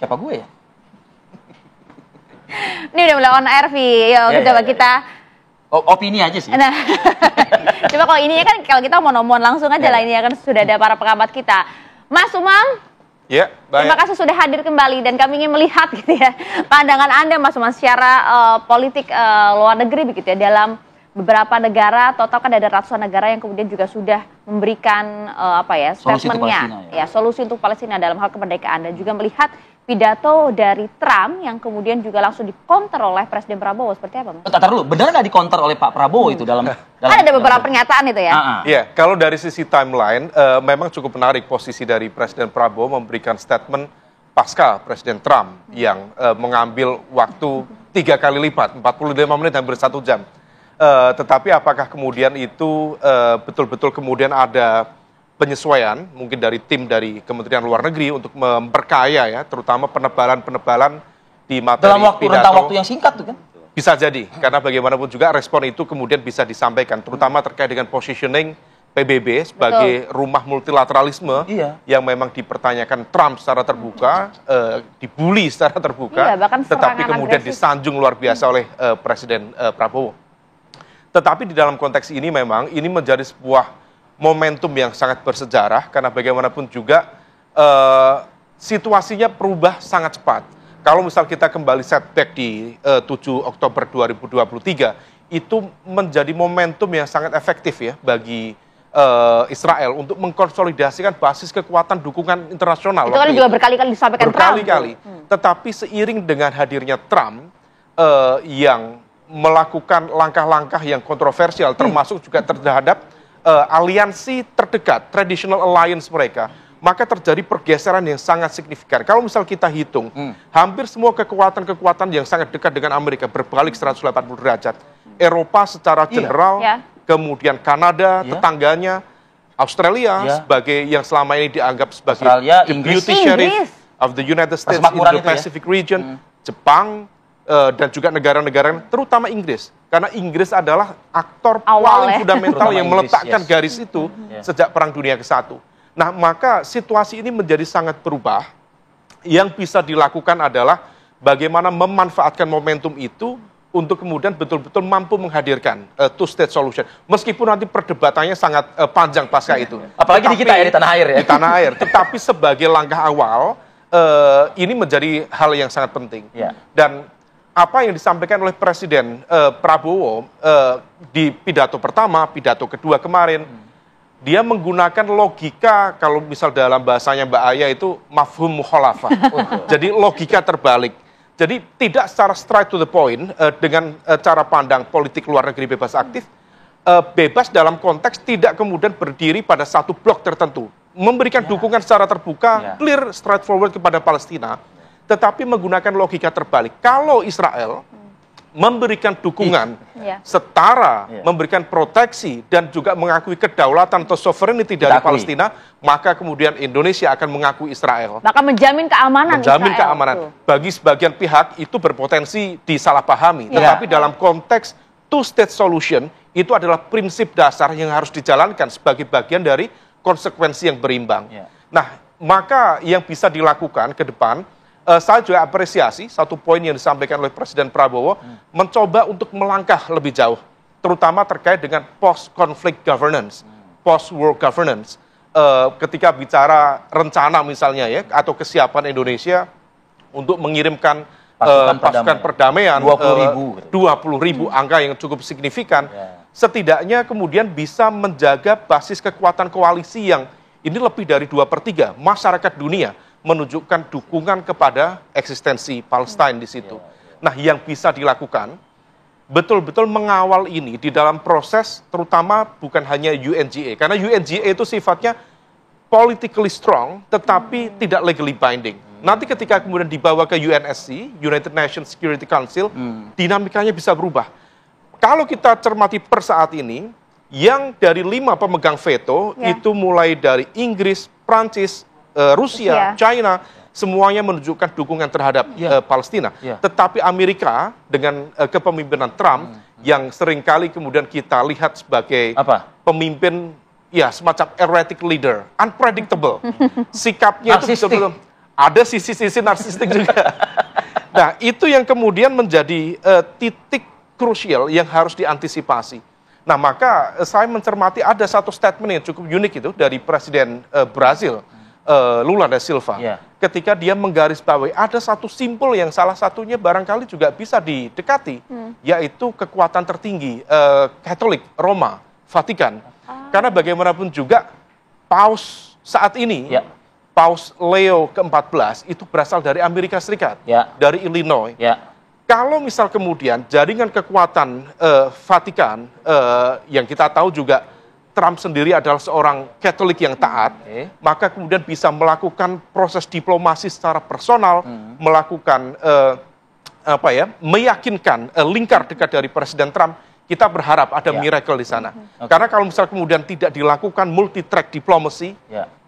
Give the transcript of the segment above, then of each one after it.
Siapa gue ya? Ini udah mulai on air, Vi. Yuk, coba kita. Opini aja sih. Nah, coba kalau ininya kan kalau kita mau langsung aja lah, ini kan sudah ada para pengamat kita. Mas Umam, ya, baik. Terima kasih sudah hadir kembali dan kami ingin melihat gitu ya pandangan Anda Mas Umam secara politik luar negeri begitu ya, dalam beberapa negara, total kan ada ratusan negara yang kemudian juga sudah memberikan statementnya, solusi untuk Palestina dalam hal kemerdekaan, dan juga melihat pidato dari Trump yang kemudian juga langsung dikonter oleh Presiden Prabowo, seperti apa Mas? Bentar dulu, benar nggak dikonter oleh Pak Prabowo itu dalam kan ada beberapa pernyataan itu ya? Iya, kalau dari sisi timeline memang cukup menarik posisi dari Presiden Prabowo memberikan statement pasca Presiden Trump yang mengambil waktu 3 kali lipat, 45 menit hampir 1 jam. Tetapi apakah kemudian itu betul-betul kemudian ada penyesuaian mungkin dari tim dari Kementerian Luar Negeri untuk memperkaya ya, terutama penebalan-penebalan di materi dalam rentang waktu yang singkat tuh kan? Bisa jadi, karena bagaimanapun juga respon itu kemudian bisa disampaikan, terutama terkait dengan positioning PBB sebagai rumah multilateralisme yang memang dipertanyakan Trump secara terbuka, dibully secara terbuka, tetapi kemudian disanjung luar biasa oleh Presiden Prabowo. Tetapi di dalam konteks ini memang ini menjadi sebuah momentum yang sangat bersejarah, karena bagaimanapun juga situasinya berubah sangat cepat. Kalau misal kita kembali setback di 7 Oktober 2023, itu menjadi momentum yang sangat efektif ya bagi Israel untuk mengkonsolidasikan basis kekuatan dukungan internasional. Itu kan juga berkali-kali disampaikan berkali-kali. Tetapi seiring dengan hadirnya Trump yang melakukan langkah-langkah yang kontroversial, termasuk juga terhadap aliansi terdekat, traditional alliance mereka, maka terjadi pergeseran yang sangat signifikan. Kalau misal kita hitung, hampir semua kekuatan-kekuatan yang sangat dekat dengan Amerika berbalik 180 derajat. Eropa secara general, kemudian Kanada, tetangganya, Australia sebagai yang selama ini dianggap sebagai deputy sheriff of the United States in the Pacific region, Jepang, dan juga negara-negara, terutama Inggris. Karena Inggris adalah aktor paling fundamental yang meletakkan garis itu sejak Perang Dunia ke-1. Nah, maka situasi ini menjadi sangat berubah. Yang bisa dilakukan adalah bagaimana memanfaatkan momentum itu untuk kemudian betul-betul mampu menghadirkan two-state solution. Meskipun nanti perdebatannya sangat panjang pasca itu. Apalagi di kita ya, di tanah air ya. Di tanah air. Tetapi sebagai langkah awal, ini menjadi hal yang sangat penting. Dan apa yang disampaikan oleh Presiden Prabowo di pidato pertama, pidato kedua kemarin, dia menggunakan logika, kalau misal dalam bahasanya Mbak Aya itu mafhum mukhalafah. Jadi logika terbalik. Jadi tidak secara straight to the point dengan cara pandang politik luar negeri bebas aktif, bebas dalam konteks tidak kemudian berdiri pada satu blok tertentu, memberikan dukungan secara terbuka, clear, straightforward kepada Palestina, tetapi menggunakan logika terbalik. Kalau Israel memberikan dukungan setara, memberikan proteksi, dan juga mengakui kedaulatan atau sovereignty dari Palestina, maka kemudian Indonesia akan mengakui Israel. Maka menjamin keamanan Menjamin keamanan. Bagi sebagian pihak itu berpotensi disalahpahami. Tetapi dalam konteks two-state solution, itu adalah prinsip dasar yang harus dijalankan sebagai bagian dari konsekuensi yang berimbang. Nah, maka yang bisa dilakukan ke depan, saya juga apresiasi satu poin yang disampaikan oleh Presiden Prabowo, mencoba untuk melangkah lebih jauh, terutama terkait dengan post-conflict governance, post-war governance. Ketika bicara rencana misalnya ya, atau kesiapan Indonesia untuk mengirimkan pasukan perdamaian 20.000, angka yang cukup signifikan, setidaknya kemudian bisa menjaga basis kekuatan koalisi yang ini lebih dari 2/3 masyarakat dunia menunjukkan dukungan kepada eksistensi Palestina di situ. Nah, yang bisa dilakukan, betul-betul mengawal ini di dalam proses, terutama bukan hanya UNGA, karena UNGA itu sifatnya politically strong, tetapi tidak legally binding. Nanti ketika kemudian dibawa ke UNSC, United Nations Security Council, dinamikanya bisa berubah. Kalau kita cermati per saat ini, yang dari 5 pemegang veto, itu mulai dari Inggris, Prancis, Rusia, China, semuanya menunjukkan dukungan terhadap Palestina. Tetapi Amerika dengan kepemimpinan Trump yang seringkali kemudian kita lihat sebagai pemimpin semacam erratic leader, unpredictable. Sikapnya itu betul-betul ada sisi-sisi narsistik juga. Nah, itu yang kemudian menjadi titik krusial yang harus diantisipasi. Nah, maka saya mencermati ada satu statement yang cukup unik itu dari Presiden Brazil, Lula da Silva. Yeah. Ketika dia menggarisbawahi ada satu simpul yang salah satunya barangkali juga bisa didekati, yaitu kekuatan tertinggi Katolik, Roma, Vatikan. Karena bagaimanapun juga Paus saat ini, Paus Leo ke-14 itu berasal dari Amerika Serikat, dari Illinois. Kalau misal kemudian jaringan kekuatan Vatikan, yang kita tahu juga Trump sendiri adalah seorang Katolik yang taat, maka kemudian bisa melakukan proses diplomasi secara personal, melakukan meyakinkan lingkar dekat dari Presiden Trump. Kita berharap ada miracle di sana. Karena kalau misal kemudian tidak dilakukan multi-track diplomasi,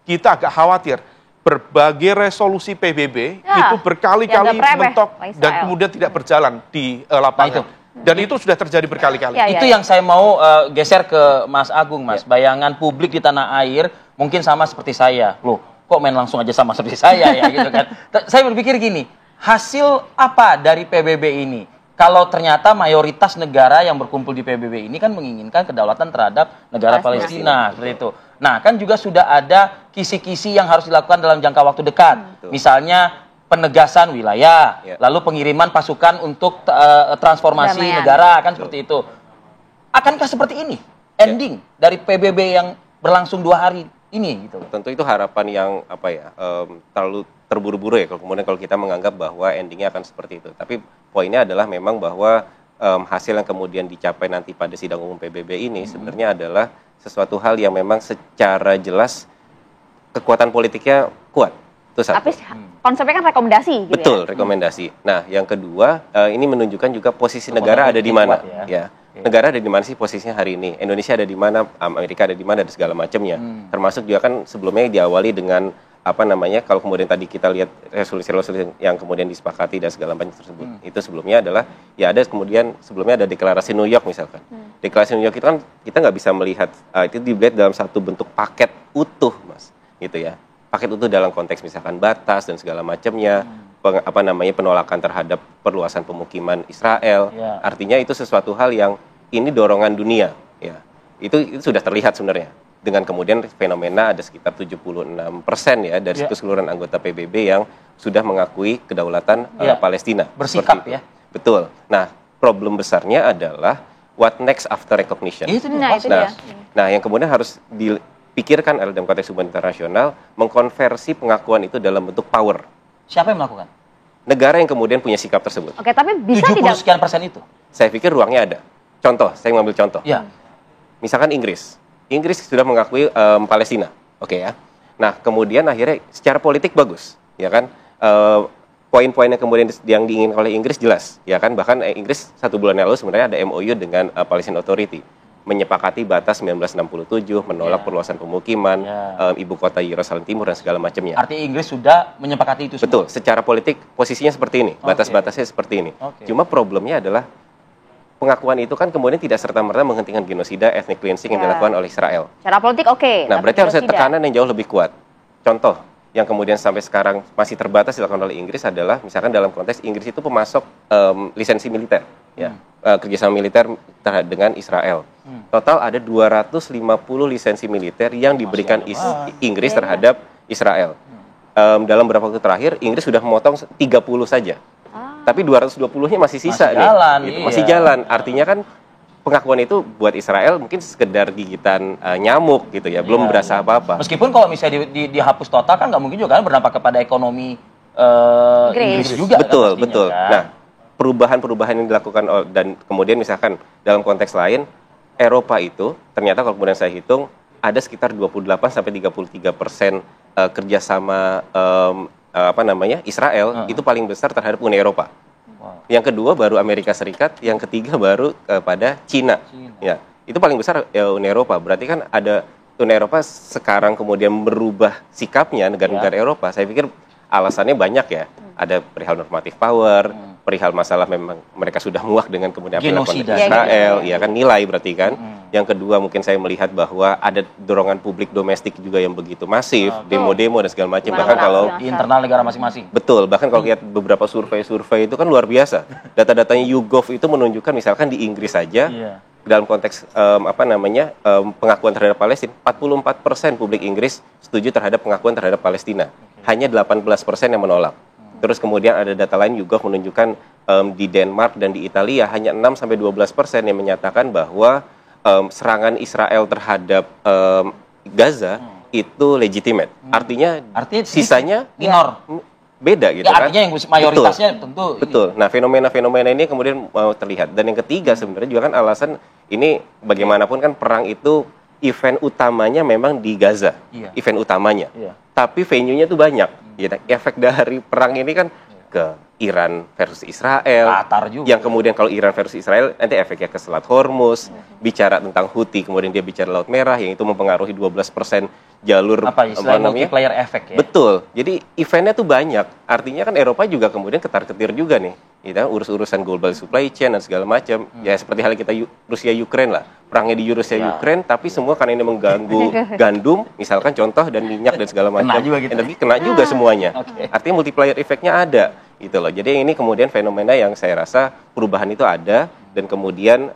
kita agak khawatir. Berbagai resolusi PBB itu berkali-kali mentok dan kemudian tidak berjalan di lapangan. Dan itu sudah terjadi berkali-kali. Itu yang saya mau geser ke Mas Agung, Mas. Bayangan publik di tanah air mungkin sama seperti saya. Loh, kok main langsung aja sama seperti saya ya gitu kan. Saya berpikir gini, hasil apa dari PBB ini? Kalau ternyata mayoritas negara yang berkumpul di PBB ini kan menginginkan kedaulatan terhadap negara Palestina, seperti itu. Nah, kan juga sudah ada kisi-kisi yang harus dilakukan dalam jangka waktu dekat. Misalnya penegasan wilayah, lalu pengiriman pasukan untuk transformasi negara, kan seperti itu. Akankah seperti ini ending dari PBB yang berlangsung 2 hari ini gitu? Tentu itu harapan yang terlalu terburu-buru ya kalau kita menganggap bahwa endingnya akan seperti itu. Tapi poinnya adalah memang bahwa hasil yang kemudian dicapai nanti pada sidang umum PBB ini sebenarnya adalah sesuatu hal yang memang secara jelas kekuatan politiknya kuat. Itu satu. Tapi konsepnya kan rekomendasi gitu. Betul, rekomendasi. Nah, yang kedua, ini menunjukkan juga posisi negara ada di mana. Negara ada di mana sih posisinya hari ini? Indonesia ada di mana? Amerika ada di mana? Dan segala macamnya. Termasuk juga kan sebelumnya diawali dengan kalau kemudian tadi kita lihat resolusi-resolusi yang kemudian disepakati dan segala macam tersebut. Itu sebelumnya adalah sebelumnya ada deklarasi New York misalkan. Deklarasi New York itu kan kita nggak bisa melihat itu dilihat dalam satu bentuk paket utuh, Mas, gitu ya. Paket utuh dalam konteks misalkan batas dan segala macamnya, penolakan terhadap perluasan pemukiman Israel. Artinya itu sesuatu hal yang ini dorongan dunia, ya. Itu sudah terlihat sebenarnya. Dengan kemudian fenomena ada sekitar 76% ya dari keseluruhan anggota PBB yang sudah mengakui kedaulatan Palestina. Bersikap ya. Betul. Nah, problem besarnya adalah what next after recognition. Nah, yang kemudian harus dipikirkan dalam konteks hubungan internasional, mengkonversi pengakuan itu dalam bentuk power. Siapa yang melakukan? Negara yang kemudian punya sikap tersebut. Oke, tapi bisa 70 sekian persen itu? Saya pikir ruangnya ada. Contoh, saya mengambil contoh. Ya. Misalkan Inggris sudah mengakui Palestina, oke ya. Nah, kemudian akhirnya secara politik bagus, ya kan? Poin-poin yang kemudian yang diinginkan oleh Inggris jelas, ya kan? Bahkan Inggris 1 bulan yang lalu sebenarnya ada MOU dengan Palestine Authority, menyepakati batas 1967, menolak perluasan pemukiman, ibu kota Yerusalem Timur dan segala macamnya. Artinya Inggris sudah menyepakati itu semua. Betul, secara politik posisinya seperti ini, batas-batasnya seperti ini. Cuma problemnya adalah pengakuan itu kan kemudian tidak serta-merta menghentikan genosida, ethnic cleansing yang dilakukan oleh Israel. Cara politik Nah, berarti harus ada tekanan yang jauh lebih kuat. Contoh, yang kemudian sampai sekarang masih terbatas dilakukan oleh Inggris adalah, misalkan dalam konteks Inggris itu pemasok lisensi militer, kerjasama militer dengan Israel. Total ada 250 lisensi militer yang diberikan Inggris terhadap Israel. Dalam beberapa waktu terakhir, Inggris sudah memotong 30 saja. Tapi 220-nya masih sisa masih jalan. Artinya kan pengakuan itu buat Israel mungkin sekedar gigitan nyamuk gitu ya, belum berasa apa-apa. Meskipun kalau misalnya dihapus total kan nggak mungkin juga kan berdampak kepada ekonomi Inggris juga. Betul, kan, betul. Kan? Nah, perubahan-perubahan yang dilakukan dan kemudian misalkan dalam konteks lain, Eropa itu ternyata kalau kemudian saya hitung ada sekitar 28-33% kerjasama Israel itu paling besar terhadap Uni Eropa. Yang kedua baru Amerika Serikat, yang ketiga baru pada Cina. Ya, itu paling besar Uni Eropa. Berarti kan ada Uni Eropa sekarang kemudian merubah sikapnya negara-negara Eropa. Saya pikir alasannya banyak ya. Ada perihal normative power, perihal masalah memang mereka sudah muak dengan kemudian apa yang dilakukan Israel, ya kan, nilai berarti kan. Yang kedua mungkin saya melihat bahwa ada dorongan publik domestik juga yang begitu masif, demo-demo dan segala macam. Bahkan kalau di internal negara masing-masing. betul, bahkan kalau lihat beberapa survei-survei itu kan luar biasa. Data-datanya YouGov itu menunjukkan misalkan di Inggris saja dalam konteks pengakuan terhadap Palestina, 44% publik Inggris setuju terhadap pengakuan terhadap Palestina. Hanya 18% yang menolak. Terus kemudian ada data lain YouGov menunjukkan di Denmark dan di Italia hanya 6-12% yang menyatakan bahwa serangan Israel terhadap Gaza itu legitimate. Artinya sisanya minor. Beda gitu Ya, kan. artinya yang mayoritasnya tentu. Betul. Nah, fenomena-fenomena ini kemudian terlihat. Dan yang ketiga sebenarnya juga kan alasan ini bagaimanapun kan perang itu event utamanya memang di Gaza. Event utamanya. Tapi venue-nya tuh banyak. Ya, efek dari perang ini kan ke Iran versus Israel. Qatar juga. Yang kemudian kalau Iran versus Israel nanti efeknya ke Selat Hormuz. Bicara tentang Houthi, kemudian dia bicara Laut Merah yang itu mempengaruhi 12% jalur multiplayer efek ya. Betul. Jadi eventnya tuh banyak. Artinya kan Eropa juga kemudian ketar-ketir juga nih. Gitu, urus-urusan global supply chain dan segala macam. Ya seperti halnya kita Rusia Ukraine lah. Perangnya di Rusia Ukraine tapi semua karena ini mengganggu gandum, misalkan contoh, dan minyak dan segala macam. Energi kena juga semuanya. Artinya multiplier efeknya ada gitu loh. Jadi ini kemudian fenomena yang saya rasa perubahan itu ada dan kemudian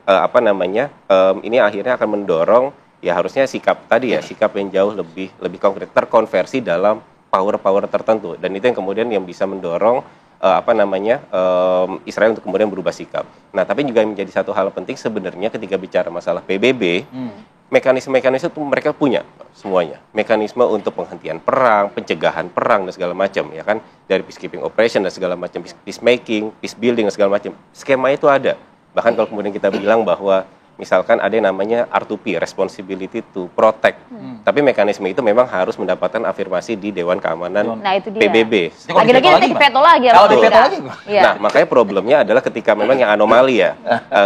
ini akhirnya akan mendorong ya harusnya sikap yang jauh lebih konkret, terkonversi dalam power tertentu, dan itu yang kemudian yang bisa mendorong Israel untuk kemudian berubah sikap. Nah, tapi juga menjadi satu hal penting sebenarnya ketika bicara masalah PBB, mekanisme-mekanisme itu mereka punya semuanya. Mekanisme untuk penghentian perang, pencegahan perang dan segala macam, ya kan, dari peacekeeping operation dan segala macam, peacemaking, peace building dan segala macam. Skema itu ada. Bahkan kalau kemudian kita bilang bahwa misalkan ada yang namanya R2P, Responsibility to Protect. Tapi mekanisme itu memang harus mendapatkan afirmasi di Dewan Keamanan PBB. Lagi-lagi nanti veto lagi. Kalau di veto lagi. Nah, makanya problemnya adalah ketika memang yang anomali ya.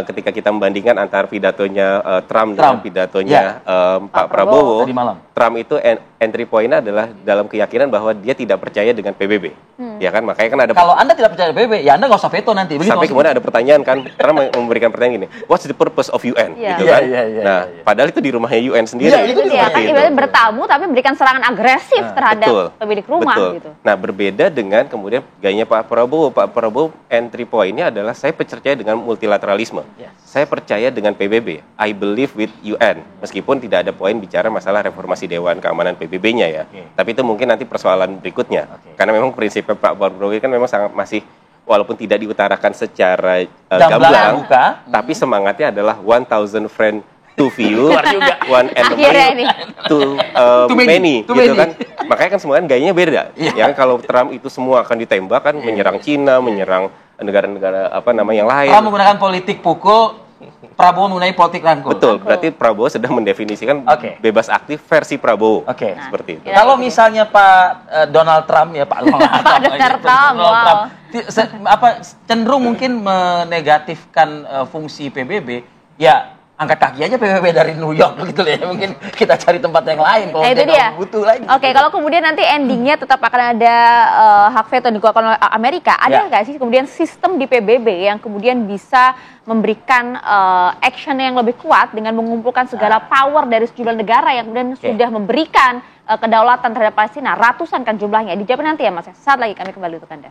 Ketika kita membandingkan antara pidatonya Trump dengan pidatonya Pak Prabowo. Trump itu entry point-nya adalah dalam keyakinan bahwa dia tidak percaya dengan PBB. Ya kan, makanya kan ada. Kalau Anda tidak percaya PBB, ya Anda nggak usah veto nanti. Sampai kemudian ada pertanyaan kan, Trump memberikan pertanyaan gini, what's the purpose of UN? Gitu kan. Nah, padahal itu di rumahnya UN sendiri. Itu dia kan ibaratnya bertamu tapi memberikan serangan agresif terhadap pemilik rumah gitu. Nah, berbeda dengan kemudian gayanya Pak Prabowo. Pak Prabowo entry point-nya adalah saya percaya dengan multilateralisme. Saya percaya dengan PBB. I believe with UN. Meskipun tidak ada poin bicara masalah reformasi Dewan Keamanan PBB-nya ya. Tapi itu mungkin nanti persoalan berikutnya. Karena memang prinsipnya Pak Prabowo kan memang sangat masih walaupun tidak diutarakan secara gamblang, tapi semangatnya adalah 1,000 friend to view, one enemy to many, gitu kan. Makanya kan semua kan gayanya beda. Ya kan, kalau Trump itu semua akan ditembak kan, menyerang Cina, menyerang negara-negara yang lain. Trump menggunakan politik pukul, Prabowo menggunakan politik rangkul. Betul, berarti Prabowo sedang mendefinisikan bebas aktif versi Prabowo. Seperti itu. Kalau misalnya Pak Donald Trump ya, Pak Donald Trump, cenderung mungkin menegatifkan fungsi PBB, ya angkat kaki aja PBB dari New York gitu ya. Mungkin kita cari tempat yang lain kalau itu dia. Butuh lagi. Kalau kemudian nanti endingnya tetap akan ada hak veto yang dikeluarkan oleh Amerika, ada nggak sih kemudian sistem di PBB yang kemudian bisa memberikan action yang lebih kuat dengan mengumpulkan segala power dari sejumlah negara yang kemudian sudah memberikan kedaulatan terhadap Palestina, ratusan kan jumlahnya. Dijawab nanti ya Mas. Saat lagi kami kembali untuk Anda.